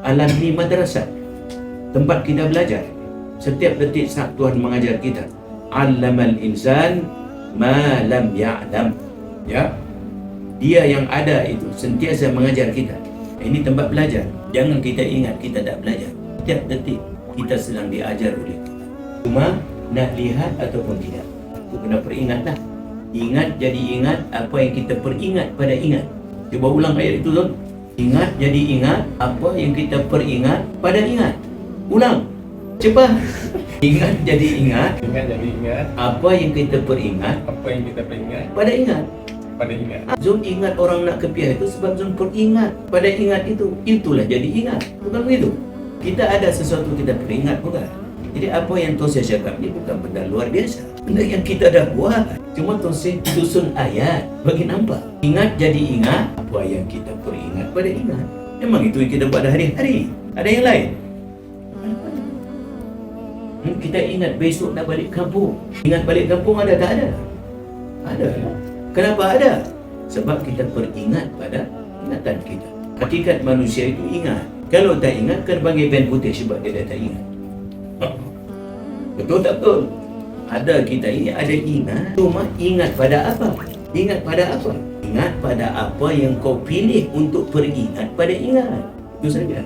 alam ni madrasah, tempat kita belajar. Setiap detik saat Tuhan mengajar kita. Allamal insan ma lam ya'lam. Ya. Dia yang ada itu sentiasa mengajar kita. Ini tempat belajar. Jangan kita ingat kita tak belajar. Setiap detik kita sedang diajar oleh Tuhan. Cuma nak lihat ataupun tidak, itu kena peringatlah. Ingat jadi ingat apa yang kita peringat pada ingat. Cuba ulang ayat itu, Tuan. Ingat jadi ingat apa yang kita peringat pada ingat. Ulang. Cepat. Ingat jadi ingat. Ingat jadi ingat. Apa yang kita peringat. Apa yang kita peringat. Pada ingat. Pada ingat. Zul ingat orang nak ke piah itu sebab Zul peringat pada ingat itu. Itulah jadi ingat. Bukan begitu? Kita ada sesuatu kita peringat bukan? Jadi apa yang Tuan saya cakap ni bukan benda luar biasa. Benda yang kita dah buat. Cuma Tuan saya susun ayat bagi nampak. Ingat jadi ingat apa yang kita peringat pada ingat. Memang itu yang kita buat hari-hari. Ada yang lain? Kita ingat besok nak balik kampung. Ingat balik kampung ada tak ada? Ada. Kenapa ada? Sebab kita peringat pada ingatan kita. Hakikat manusia itu ingat. Kalau tak ingat, kena panggil pen putih sebab dia dah tak ingat. Betul tak betul? Ada kita ini ada ingat. Cuma ingat pada apa? Ingat pada apa? Ingat pada apa yang kau pilih untuk peringat pada ingat. Itu saja.